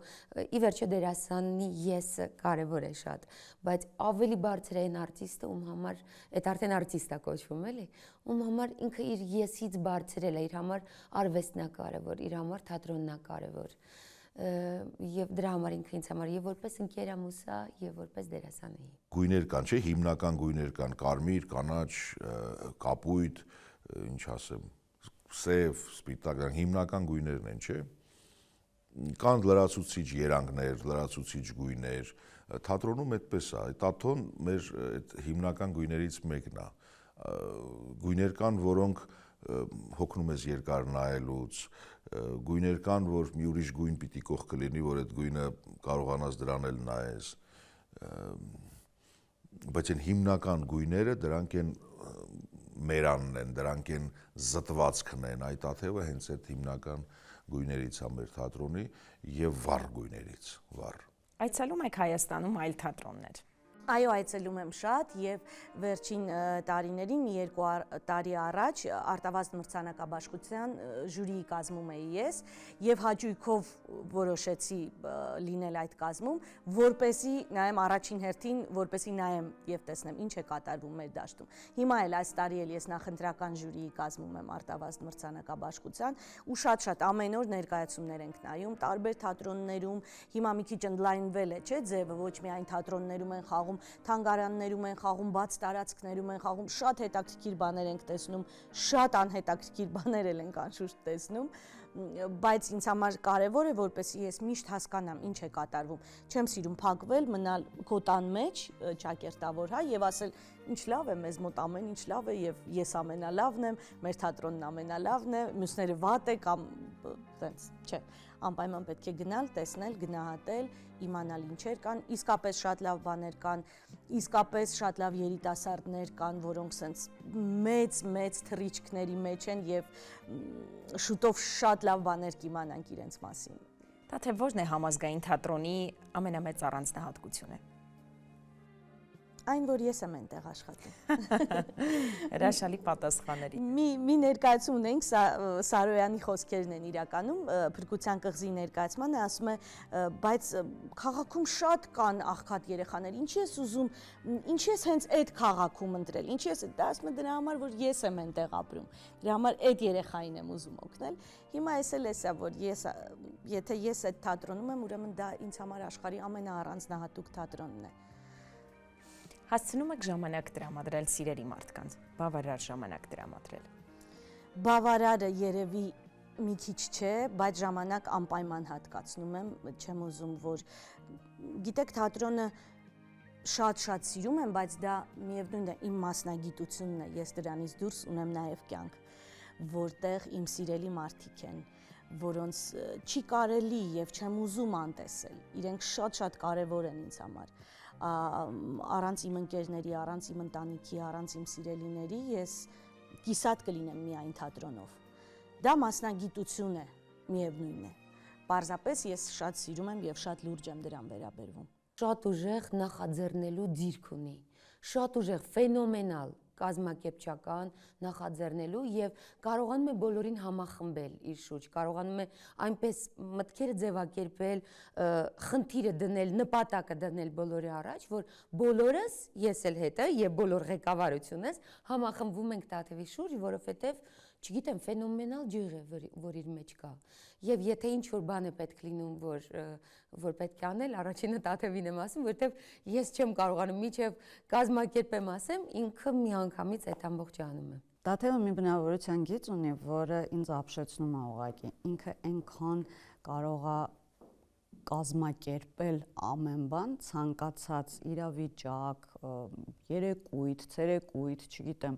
Speaker 5: ի վերջո դերասանի եսը կարևոր է շատ, բայց ավելի բարձր է այն արտիստը, ում համար այդ արդեն արտիստ է կոչվում, էլի, ում համար ինքը իր եսից բարձրել է, իր համար արվեստն է կարևոր, իր համար թատրոնն է կարևոր, եւ դրա համար ինքը ինձ համար եւ որպես ընկերամուսա եւ որպես դերասանուհի։
Speaker 4: Գույներ կան, չէ, հիմնական գույներ կան, կարմիր, կանաչ, կապույտ, ինչ ասեմ, սև, սպիտակ, հիմնական գույներն են, չէ։ Կան լրացուցիչ երանգներ, լրացուցիչ գույներ, թատրոնում այդպես է, թատրոն մեր հիմնական գույներից մեկն է։ Գույներ կան, որոնք հոգնում ես երկար նայելուց, գույներ կան, որ մի ուրիշ գույն պիտի կողքը լինի, որ այդ գույնը կարողանաս դրան էլ նայես։ Բայց այն հիմնական գույները դրանք են մերանն են, դրանք են զտվածքն են, այդ Տաթևը հենց այդ հիմնական գույներից է մեր թատրոնի և վառ գույներից, վառ։
Speaker 1: Այցելում եք Հայաստանում այլ թատրոններ։
Speaker 3: Այո, այցելում եմ շատ եւ վերջին տարիներին մի 2 տարի առաջ Արտավազդ մրցանակաբաշխության ժյուրիի կազմում էի ես եւ հաճույքով որոշեցի լինել այդ կազմում, որպեսզի նայեմ առաջին հերթին, որպեսզի նայեմ եւ տեսնեմ ինչ է կատարվում մեր դաշտում։ Հիմա էլ այս տարի էլ ես նախընտրական ժյուրիի կազմում եմ Արտավազդ մրցանակաբաշխության ու շատ ամեն օր ներկայացումներ ենք նայում տարբեր թատրոններում, հիմա մի քիչ ընդլայնվել է, չէ՞, ձևը, ոչ միայն թատրոններում են խաղում, թանգարաններում են խաղում, բաց տարածքներում են խաղում, շատ հետաքրքիր բաներ ենք տեսնում, շատ անհետաքրքիր բաներ էլ ենք անշուշտ տեսնում, բայց ինձ համար կարևոր է, որպեսզի ես միշտ հասկանամ ինչ է կատարվում։ Չեմ սիրում փակվել, մնալ քո տան մեջ, ճակերտավոր, հա, եւ ասել ինչ լավ է, մեզ մոտ ամեն ինչ լավ է եւ ես ամենալավն եմ, մեր թատրոնն ամենալավն է, մյուսները վատ է կամ տենց, չէ։ Անպայման պետք է գնալ, տեսնել, գնահատել, իմանալ ինչեր կան, իսկապես շատ լավ բաներ կան, իսկապես շատ լավ երիտասարդներ կան, որոնք սենց մեծ թռիչքների մեջ են եւ շուտով շատ լավ բաներ կիմանանք իրենց մասին։
Speaker 1: Դա թե ո՞րն է համազգային թատրոնի ամենամեծ առանձնահատկությունը։
Speaker 3: Այն, որ ես եմ այնտեղ աշխատում։
Speaker 1: Հրաշալի պատասխանների։
Speaker 3: Մի ներկայացում ունենք, Սարոյանի խոսքերն են իրականում, Փրկության կղզի ներկայացմանը, ասում է, բայց քաղաքում շատ կան աղքատ երեխաներ, ինչի ես ուզում, ինչի ես հենց այդ քաղաքում ընտրել, ինչի ես, դա ասում է դրա համար, որ ես եմ այնտեղ ապրում, դրա համար այդ երեխային եմ ուզում օգնել։ Հիմա էս էլ էսա, որ եթե ես այդ թատրոնում եմ, ուրեմն դա ինձ համար աշխարհի ամենաառանձնահատուկ թատրոնն է։
Speaker 1: Հասցնում եք ժամանակ տրամադրել սիրելի մարդկանց, բավարար ժամանակ տրամադրել։
Speaker 3: Բավարարը երևի մի քիչ չէ, բայց ժամանակ անպայման հատկացնում եմ, չեմ ուզում, որ գիտեք, թատրոնը շատ սիրում եմ, բայց դա միևնույնն է իմ մասնագիտությունն է, ես դրանից դուրս ունեմ նաև կյանք, որտեղ իմ սիրելի մարդիկ են, որոնց չի կարելի եւ չեմ ուզում անտեսել, իրենք շատ կարևոր են ինձ համար։ Առանց իմ ընկերների, առանց իմ ընտանիքի, առանց իմ սիրելիների ես կիսատ կլինեմ միայն թատրոնով։ Դա մասնագիտություն է, միևնույնն է։ Պարզապես ես շատ սիրում եմ եւ շատ լուրջ եմ դրան վերաբերվում։
Speaker 5: Շատ ուժեղ նախաձեռնելու դիրք ունի, շատ ուժեղ, ֆենոմենալ կազմակերպչական նախաձեռնելու եւ կարողանում է բոլորին համախմբել իր շուրջ, կարողանում է այնպես մտքերը ձևակերպել, խնդիրը դնել, նպատակը դնել բոլորի առաջ, որ բոլորս, ես էլ հետը եւ բոլոր ղեկավարությունս համախմբվում ենք Տաթևի շուրջ, որովհետեւ չգիտեմ, ֆենոմենալ ջիղ է, որ իր մեջ կա։ Եվ եթե ինչ-որ բան է պետք լինում, որ պետք է անել, առաջինը Տաթևին եմ ասում, որովհետև ես չեմ կարողանում միջև կազմակերպեմ ասեմ, ինքը միանգամից այդ ամբողջը անում եմ։
Speaker 6: Տաթևը մի բնավորության գիծ ունի, որը ինձ ապշեցնում է ուղղակի։ Ինքը այնքան կարող է կազմակերպել ամեն բան, ցանկացած իրավիճակ, երեկույթ, ցերեկույթ, չգիտեմ,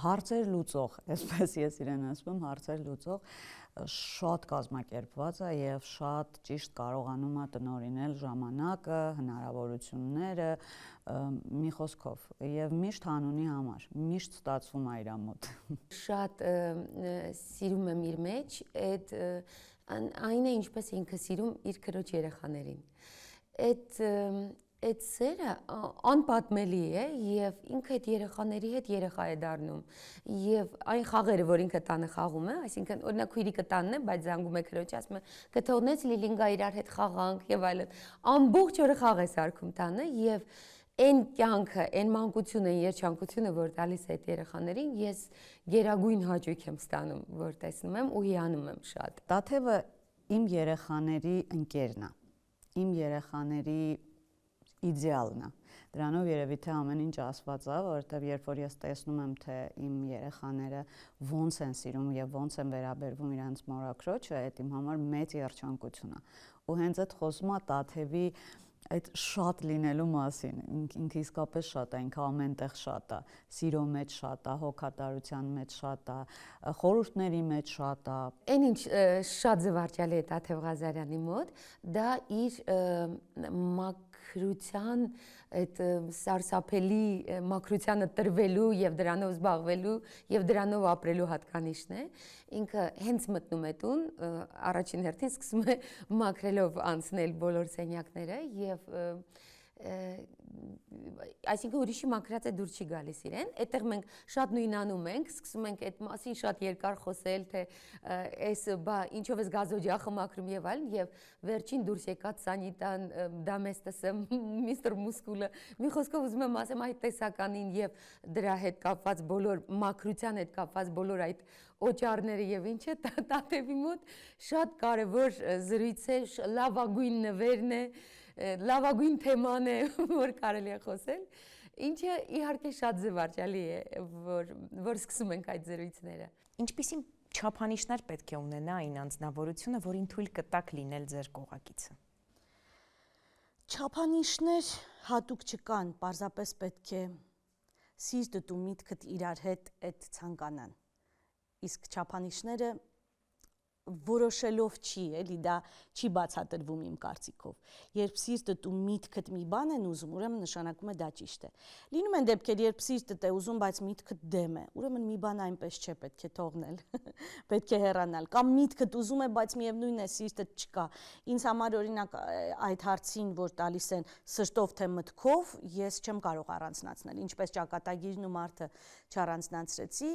Speaker 6: հարցեր լուծող, այսպես ես իրեն ասում, հարցեր լուծող, շատ կազմակերպված է եւ շատ ճիշտ կարողանում է տնօրինել ժամանակը, հնարավորությունները, մի խոսքով, եւ միշտ հանունի համար, միշտ ստացվում է իր մոտ։
Speaker 5: Շատ սիրում եմ իր մեջ այդ այն է, ինչպես ինքը սիրում իր քրոջ երեխաներին։ Այդ սերը անպատմելի է եւ ինքը այդ երեխաների հետ երեխա է դառնում եւ այն խաղերը, որ ինքը տանը խաղում է, այսինքն օրինակ քույրիկը տանն է, բայց զանգում է քրոջը, ասում է կթողնես Լիլին գա իրար հետ խաղանք եւ այլն։ Ամբողջ օրը խաղ է սարքում տանը եւ այն կյանքը, այն մանկությունը, երջանկությունը, որ տալիս է այդ երեխաներին, ես գերագույն հաճույք եմ ստանում, որ տեսնում եմ ու հիանում եմ շատ։
Speaker 6: Տաթևը իմ երեխաների ընկերն է, իմ երեխաների իդեալն է։ Դրանով երևի թե ամեն ինչ ասված է, որովհետև երբ որ ես տեսնում եմ, թե իմ երեխաները ոնց են սիրում եւ ոնց են վերաբերվում իրենց մորաքրոջը, այդ իմ համար մեծ երջանկություն է։ Ու հենց այդ խոսում է Տաթևի այդ շատ լինելու մասին, ինքը իսկապես շատ է, ինքը ամենտեղ շատ է, սիրո մեջ շատ է, հոգատարության մեջ շատ է, խորհուրդների մեջ շատ է։
Speaker 5: Այն ինչ շատ զվարճալի է Տաթև Ղազարյանի մոտ, դա իր մաքրության այդ սարսափելի մաքրությանը տրվելու եւ դրանով զբաղվելու եւ դրանով ապրելու հատկանիշն է։ Ինքը հենց մտնում է տուն, առաջին հերթին սկսում է մաքրելով անցնել բոլոր սենյակները եւ այսինքն ուրիշի մաքրած է դուր չի գալիս իրեն, այդտեղ մենք շատ նույնանում ենք, սկսում ենք այդ մասին շատ երկար խոսել, թե այս բա ինչով էս գազօջախը մաքրում եւ այլն, եւ վերջին դուրս եկած սանիտան դամեստսը միստր մուսկուլը մի խոսքով ուզում եմ ասեմ այդ տեսականին եւ դրա հետ կապված բոլոր մաքրության հետ կապված բոլոր այդ օճառները եւ ինչը Տաթևի մոտ շատ կարեւոր զրույց է, լավագույն նվերն է, լավագույն թեման է, որ կարելի է խոսել, ինչը իհարկե շատ զվարճալի է, որ սկսում ենք այդ զրույցները։
Speaker 1: Ինչպիսին չափանիշներ պետք է ունենա այն անձնավորությունը, որին թույլ կտակ լինել ձեր կողակիցը։
Speaker 3: Չափանիշներ հատուկ չկան, պարզապես պետք է սիրտդ ու միտքդ իրար հետ այդ ցանկանան։ Իսկ չափանիշները որոշելով չի, էլի դա չի բացատրվում իմ կարծիքով։ Երբ սիրտդ ու միտքդ մի բան են ուզում, ուրեմն նշանակում է դա ճիշտ է։ Լինում են դեպքեր, երբ սիրտդ է ուզում, բայց միտքդ դեմ է, ուրեմն մի բան այնպես չէ, պետք է թողնել, պետք է հեռանալ, կամ միտքդ ուզում է, բայց միևնույն է սիրտդ չկա։ Ինձ համար օրինակ այդ հարցին, որ տալիս են սրտով թե մտքով, ես չեմ կարող առանձնացնել, ինչպես ճակատագիրն ու մարդը չառանձնացրեցի,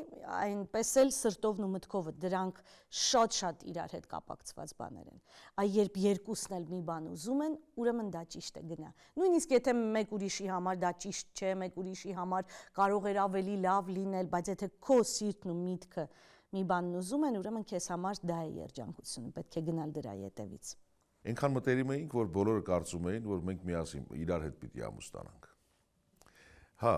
Speaker 3: այնպես էլ սրտովն ու մտքովը, դրանք շատ իրար հետ կապակցված բաներ են։ Այ երբ երկուսն էլ մի բան ուզում են, ուրեմն դա ճիշտ է, գնա։ Նույնիսկ եթե մեկ ուրիշի համար դա ճիշտ չէ, մեկ ուրիշի համար կարող էր ավելի լավ լինել, բայց եթե քո սիրտն ու միտքը մի բանն ուզում են, ուրեմն քեզ համար դա է երջանկությունը, պետք է գնալ դրա ետևից։
Speaker 4: Այնքան մտերիմ էինք, որ բոլորը կարծում էին, որ մենք միասին իրար հետ պիտի ամուսնանանք։ Հա,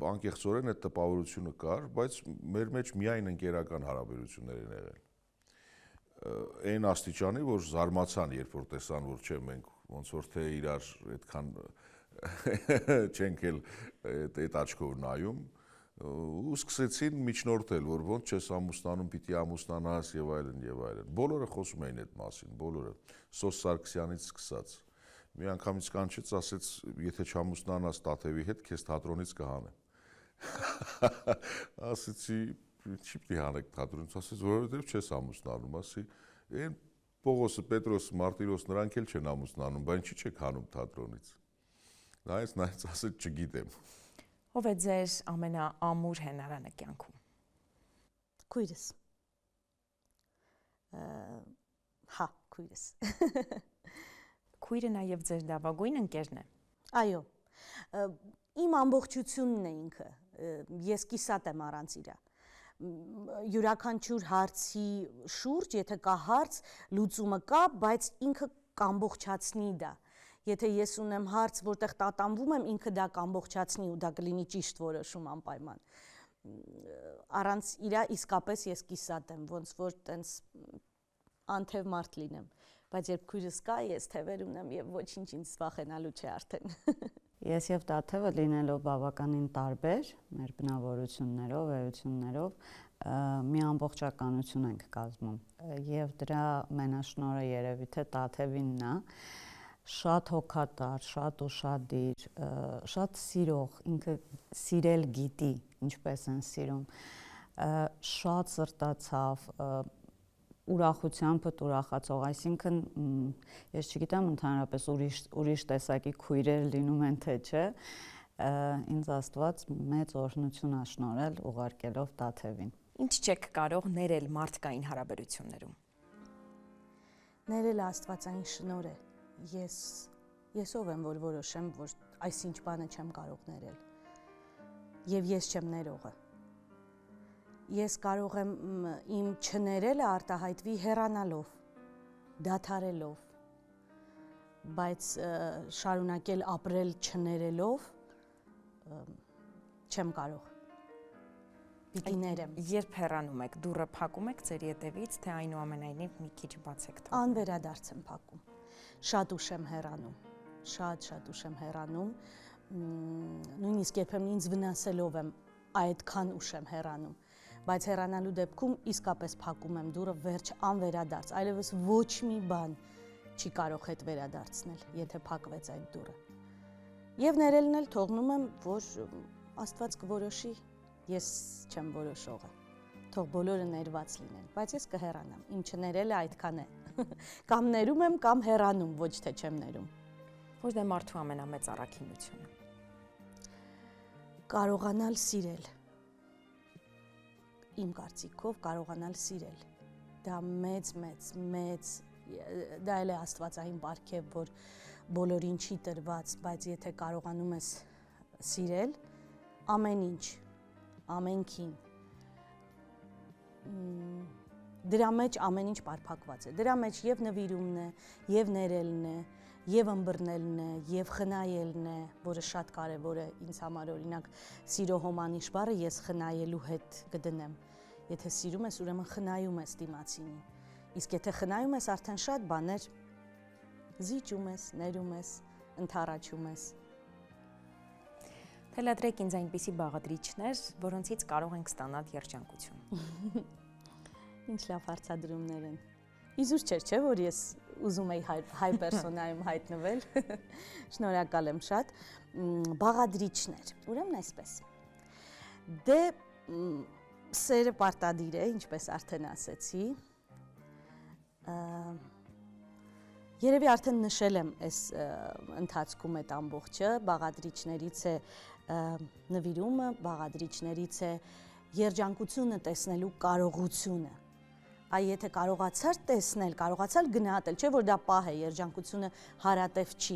Speaker 4: անկեղծորեն այդ տպավորությունը կար, բայց մեր մեջ միայն ընկերական հարաբերություններ են եղել։ Այն աստիճանի, որ զարմացան, երբ որ տեսան, որ չէ, մենք ոնց որ թե իրար այդքան չենք էլ այդ աչքով նայում, ու սկսեցին միջնորդել, որ ոնց չես ամուսնանում, պիտի ամուսնանաս եւ այլն եւ այլն։ Բոլորը խոսում էին այդ մասին, բոլորը, Սոս Սարգսյանից սկսած։ Մի անգամից կանչեց, ասեց, եթե չամուսնանաս Տաթևի հետ, քեզ թատրոնից կհանեմ։ Ասեցի, չի պիտի հանեք թատրոնից, ասեց, որովհետև չես ամուսնանում, ասի, այն Պողոսը, Պետրոսը, Մարտիրոս, նրանք էլ չեն ամուսնանում, բայց ինչի չեք հանում թատրոնից։ Նայեց, ասեց, չգիտեմ։
Speaker 1: Ով է ձեր ամենաամուր հենարանը կյանքում։
Speaker 3: Քույրս։ Հա, քույրս։
Speaker 1: Քույրը նաև ձեր լավագույն ընկերն է։
Speaker 3: Այո։ Իմ ամբողջությունն է ինքը։ Ես կիսատ եմ առանց իրա։ Յուրաքանչյուր հարցի շուրջ, եթե կա հարց, լուծումը կա, բայց ինքը կամբողջացնի դա։ Եթե ես ունեմ հարց, որտեղ տատանվում եմ, ինքը դա կամբողջացնի ու դա կլինի ճիշտ որոշում անպայման։ Առանց իրա իսկապես ես կիսատ եմ, ոնց որ տենց անթև մարդ լինեմ, բայց երբ քույրս կա, ես թևեր ունեմ եւ ոչինչ ինձ վախենալու չէ արդեն։
Speaker 6: Ես եւ Տաթևը լինելով բավականին տարբեր մեր բնավորություններով, էություններով, մի ամբողջականություն ենք կազմում եւ դրա մենաշնորհը երևի թե Տաթևինն է, շատ հոգատար, շատ ուշադիր, շատ սիրող, ինքը սիրել գիտի, ինչպես են սիրում, շատ սրտացավ, ուրախությամբ ուրախացող, այսինքն ես չգիտեմ ընդհանրապես ուրիշ տեսակի քույրեր լինում են թե չէ, ինձ Աստված մեծ օրհնություն ա շնորհել ուղարկելով Տաթևին։
Speaker 1: Ինչ չեք կարող ներել մարդկային հարաբերություններում։
Speaker 3: Ներել Աստվածային շնորհ է։ Ես ով եմ, որ որոշեմ, որ այսինչ բանը չեմ կարող ներել։ Եվ ես չեմ ներողը։ Ես կարող եմ իմ չներելը արտահայտվի հեռանալով, դադարելով, բայց շարունակել ապրել չներելով չեմ կարող։ Պիտի ներեմ։
Speaker 1: Երբ հեռանում եք, դուռը փակում եք ձեր ետևից, թե այնուամենայնիվ մի քիչ բաց եք թողնում։
Speaker 3: Անվերադարձ եմ փակում։ Շատ ուշ եմ հեռանում։ Շատ ուշ եմ հեռանում։ Նույնիսկ երբեմն ինձ վնասելով եմ այդքան ուշ եմ հեռանում, բայց հեռանալու դեպքում իսկապես փակում եմ դուռը վերջ անվերադարձ, այլևս ոչ մի բան չի կարող հետ վերադարձնել, եթե փակվեց այդ դուռը։ Եվ ներելն էլ թողնում եմ, որ Աստված կորոշի, ես չեմ որոշողը։ Թող բոլորը ներված լինեն, բայց ես կհեռանամ։ Իմ չներելը այդքան է։ Կամ ներում եմ, կամ հեռանում, ոչ թե չեմ ներում։
Speaker 1: Ոչ թե մարդու ամենամեծ առաքինությունը։
Speaker 3: Կարողանալ սիրել։ Իմ կարծիքով կարողանալ սիրել։ Դա մեծ, դա էլ է աստվածային պարգև, որ բոլորին չի տրված, բայց եթե կարողանում ես սիրել, ամեն ինչ, ամենքին, դրա մեջ ամեն ինչ պարփակված է։ Դրա մեջ եւ նվիրումն է, եւ ներելն է, եւ ըմբռնելն է, եւ խնայելն է, որը շատ կարեւոր է ինձ համար, օրինակ, սիրո հոմանիշ բառը ես խնայելու հետ կդնեմ։ Եթե սիրում ես, ուրեմն խնայում ես դիմացինին։ Իսկ եթե խնայում ես, արդեն շատ բաներ զիջում ես, ներում ես, ընդառաջում ես։
Speaker 1: Թելադրեք ինձ այնպիսի բաղադրիչներ, որոնցից կարող ենք ստանալ երջանկություն։
Speaker 3: Ինչ լավ հարցադրումներ են։ Իզուր չէ, որ ես ուզում էի հայ պերսոնայում հայտնվել։ Շնորհակալ եմ շատ։ Բաղադրիչներ։ Ուրեմն այսպես։ Դե սերը պարտադիր է, ինչպես արդեն ասեցի։ Երևի արդեն նշել եմ այս ընթացքում այդ ամբողջը, բաղադրիչներից է նվիրումը, բաղադրիչներից է երջանկությունը տեսնելու կարողությունը։ Այ եթե կարողացար տեսնել, կարողացալ գնահատել, չէ՞ որ դա պահ է, երջանկությունը հարատև չի։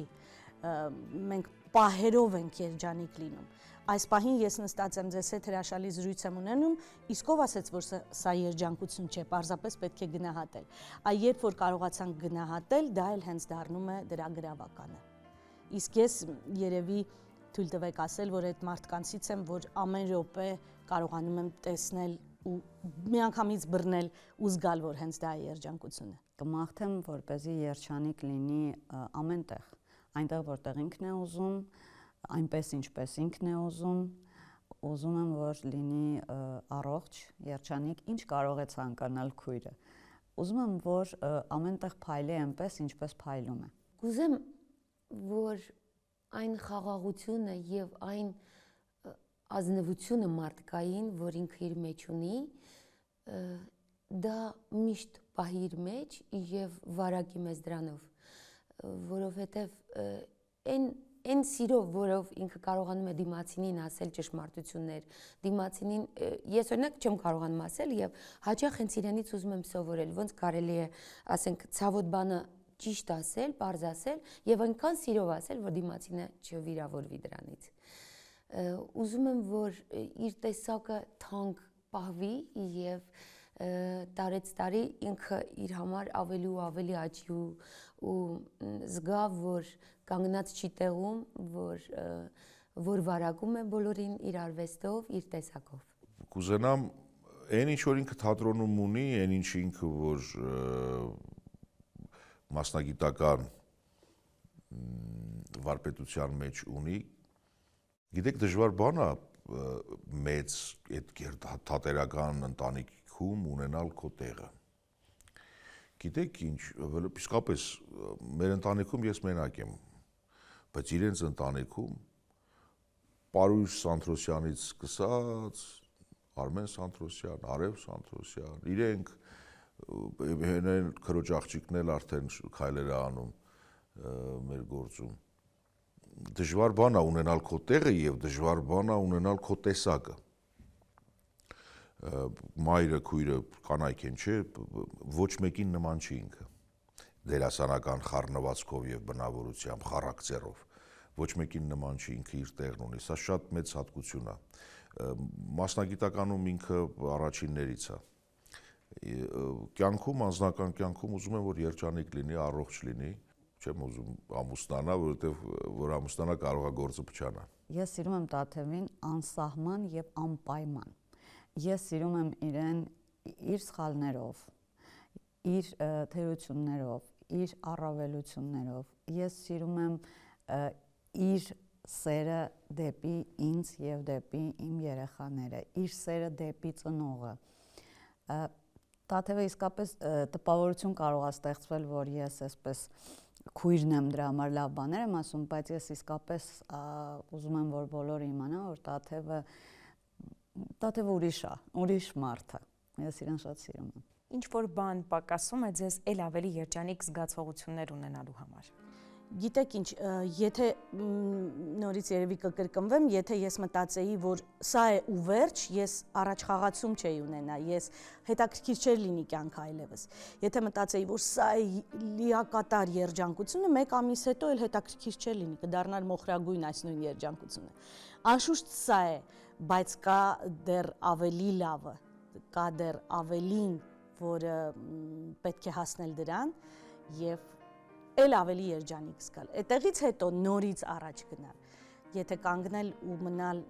Speaker 3: Մենք պահերով ենք երջանիկ լինում։ Այս պահին ես նստած եմ ձեզ հետ հրաշալի զրույց եմ ունենում, իսկ ով ասեց, որ սա երջանկություն չէ, պարզապես պետք է գնահատել։ Այ երբ որ կարողացանք գնահատել, դա էլ հենց դառնում է դրա գրավականը։ Իսկ ես երևի թույլ տվեք ասել, որ այդ մարդկանցից եմ, որ ամեն րոպե կարողանում եմ տեսնել ու միանգամից բռնել ու զգալ, որ հենց դա է երջանկությունը։
Speaker 6: Կմաղթեմ, որպեսզի երջանիկ լինի ամենտեղ, այնտեղ, որտեղ ինքն է ուզում, այնպես ինչպես ինքն է ուզում եմ, որ լինի առողջ, երջանիկ, ինչ կարող է ցանկանալ քույրը։ Ուզում եմ, որ ամենտեղ փայլի այնպես, ինչպես փայլում է։
Speaker 5: Կուզեմ, որ այն խաղաղությունը եւ այն ազնվությունը մարդկային, որ ինքը իր մեջ ունի, դա միշտ պահի իր մեջ եւ վարակի մեզ դրանով, որովհետեւ այն սիրով, որով ինքը կարողանում է դիմացինին ասել ճշմարտություններ, դիմացինին ես օրինակ չեմ կարողանում ասել եւ հաճախ հենց իրենից ուզում եմ սովորել, ոնց կարելի է, ասենք, ցավոտ բանը ճիշտ ասել, պարզ ասել եւ այնքան սիրով ասել, որ դիմացինը չվիրավորվի դրանից։ Ուզում եմ, որ իր տեսակը թանկ պահվի եւ տարեց տարի ինքը իր համար ավելի ու ավելի աճի ու զգա, որ կանգնած չի տեղում, որ վարակում է բոլորին իր արվեստով, իր տեսակով։
Speaker 4: Կուզենամ այն ինչ որ ինքը թատրոնում ունի, այն ինչ ինքը որ մասնագիտական վարպետության մեջ ունի, գիտեք դժվար բան է մեծ այդ թատերական ընտանիքում ունենալ քո տեղը։ Գիտեք ինչ, իսկապես մեր ընտանիքում ես մենակ եմ, բայց իրենց ընտանիքում Պարույր Սանթրոսյանից սկսած Արմեն Սանթրոսյան, Արև Սանթրոսյան, իրենք քրոջ աղջիկն էլ արդեն քայլեր է անում մեր գործում։ Դժվար բան է ունենալ քո տեղը եւ դժվար բան է ունենալ քո տեսակը։ Մայրը, քույրը կանայք են, չէ, ոչ մեկին նման չի ինքը։ Դերասանական խառնվածքով եւ բնավորությամբ, խառակցերով, ոչ մեկին նման չի, ինքը իր տեղն ունի։ Սա շատ մեծ հատկություն է։ Մասնագիտականում ինքը առաջիններից է։ Կյանքում, անձնական կյանքում ուզում եմ, որ երջանիկ լինի, առողջ լինի, չեմ ուզում ամուսնանա, որովհետև որ ամուսնանա կարող է գործը փչանա։
Speaker 6: Ես սիրում եմ Տաթևին անսահման եւ անպայման։ Ես սիրում եմ իրեն իր սխալներով, իր թերություններով, իր առավելություններով։ Ես սիրում եմ իր սերը դեպի ինձ եւ դեպի իմ երեխաները, իր սերը դեպի ծնողը։ Տաթևը իսկապես տպավորություն կարող է ստեղծվել, որ ես այսպես քույրն եմ, դրա համար լավ բաներ եմ ասում, բայց ես իսկապես ուզում եմ, որ բոլորը իմանան, որ Տաթևը ուրիշ է, ուրիշ մարդ է։ Ես իրեն շատ սիրում եմ։
Speaker 1: Ինչ որ բան պակասում է ձեզ էլ ավելի երջանիկ զգացողություններ ունենալու համար։
Speaker 3: Գիտեք ինչ, եթե նորից երևի կկրկնվեմ, եթե ես մտածեի, որ սա է ու վերջ, ես առաջ խաղացում չէի ունենա, ես հետաքրքիր չէր լինի կյանքը այլևս։ Եթե մտածեի, որ սա է լիակատար երջանկությունը, 1 ամիս հետո էլ հետաքրքիր չէր լինի, կդառնար մոխրագույն այս նույն երջանկությունը։ Անշուշտ սա է, բայց կա դեռ ավելի լավը, կա դեռ ավելին, որը պետք է հասնել դրան եւ էլ ավելի երջանիկ զգալ։ Այդտեղից հետո նորից առաջ գնալ։ Եթե կանգնել ու մնալ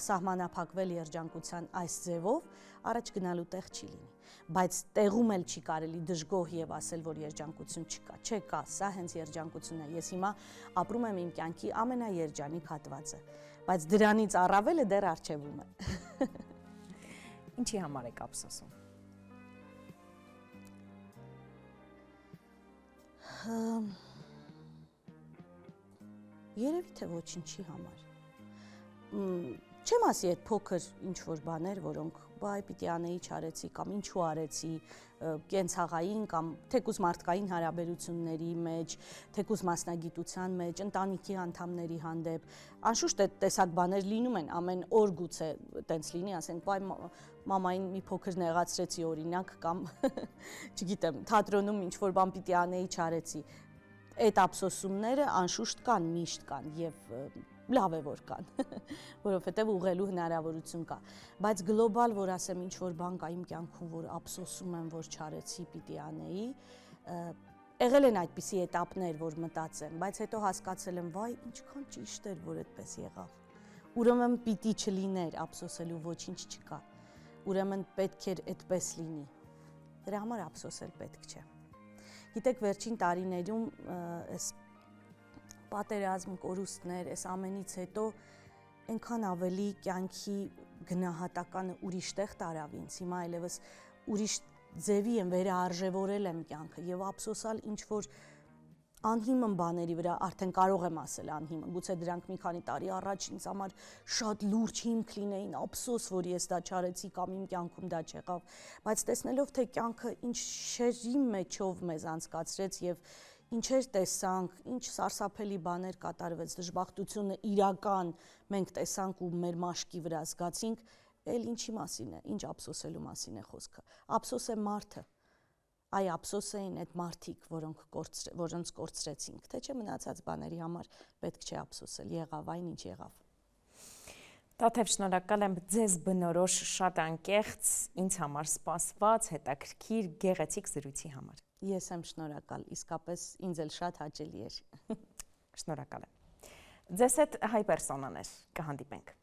Speaker 3: սահմանափակվել երջանկության այս ձևով, առաջ գնալու տեղ չի լինի։ Բայց տեղում էլ չի կարելի դժգոհ եւ ասել, որ երջանկություն չկա։ Չէ, կա, սա հենց երջանկությունն է։ Ես հիմա ապրում եմ իմ կյանքի ամենաերջանիկ հատվածը, բայց դրանից առավելը դեռ առջևում է։
Speaker 1: Ինչի համար եք ափսոսում։
Speaker 3: Երևի թե ոչինչի համար։ Չեմ ասի այդ փոքր ինչ-որ բաներ, որոնք բայ պիտի անեի չարեցի կամ ինչու արեցի կենցաղային կամ թեկուզ մարդկային հարաբերությունների մեջ, թեկուզ մասնագիտության մեջ, ընտանիքի անդամների հանդեպ, անշուշտ այդ տեսակ բաներ լինում են, ամեն օր գուցե տենց լինի, ասենք, բայ մամային մի փոքր նեղացրեցի օրինակ կամ չգիտեմ, թատրոնում ինչ-որ բան պիտի անեի չարեցի։ Այդ ափսոսումները անշուշտ կան, միշտ կան եւ լավ է որ կան, որովհետեւ ուղղելու հնարավորություն կա, բայց գլոբալ որ ասեմ ինչ որ բան կա իմ կյանքում, որ ափսոսում եմ, որ չարեցի, պիտի անեի, եղել են այդպիսի էտապներ, որ մտածեմ, բայց հետո հասկացել եմ, վայ, ինչքան ճիշտ էր, որ այդպես եղավ։ Ուրեմն պիտի չլիներ, ափսոսելու ոչինչ չկա։ Ուրեմն պետք էր այդպես լինի։ Դրա համար ափսոսել պետք չէ։ Գիտեք, վերջին տարիներում այս պատերազմ, կորուստներ, այս ամենից հետո այնքան ավելի կյանքի գնահատականը ուրիշ տեղ տարավ ինձ, հիմա այլևս ուրիշ ձևի եմ վերարժևորել եմ կյանքը եւ ափսոսալ ինչ որ անհիմն բաների վրա արդեն կարող եմ ասել անհիմն, գուցե դրանք մի քանի տարի առաջ ինձ համար շատ լուրջ հիմք լինեին, ափսոս, որ ես դա չարեցի կամ իմ կյանքում դա չեղավ, բայց տեսնելով թե կյանքը ինչ շերի մեջով մեզ անցկացրեց եւ ինչեր տեսանք, ինչ սարսափելի բաներ կատարվեց, դժբախտությունը իրական մենք տեսանք ու մեր մաշկի վրա զգացինք, էլ ինչի մասին է, ինչ ափսոսելու մասին է խոսքը։ Ափսոս է մարդը։ Այ ափսոս էին այդ մարդիկ, որոնց կորցրեցինք, թե չէ մնացած բաների համար պետք չէ ափսոսել, եղավ այն ինչ եղավ։
Speaker 1: Տաթև, շնորհակալ եմ ձեզ բնորոշ շատ անկեղծ, ինձ համար սպասված, հետաքրքիր, գեղեցիկ զրույցի համար։
Speaker 3: Ես եմ շնորհակալ, իսկապես ինձ էլ շատ հաճելի էր։
Speaker 1: Շնորհակալ եմ։ Ձեզ հետ հայ պերսոնաներ, կհանդիպենք։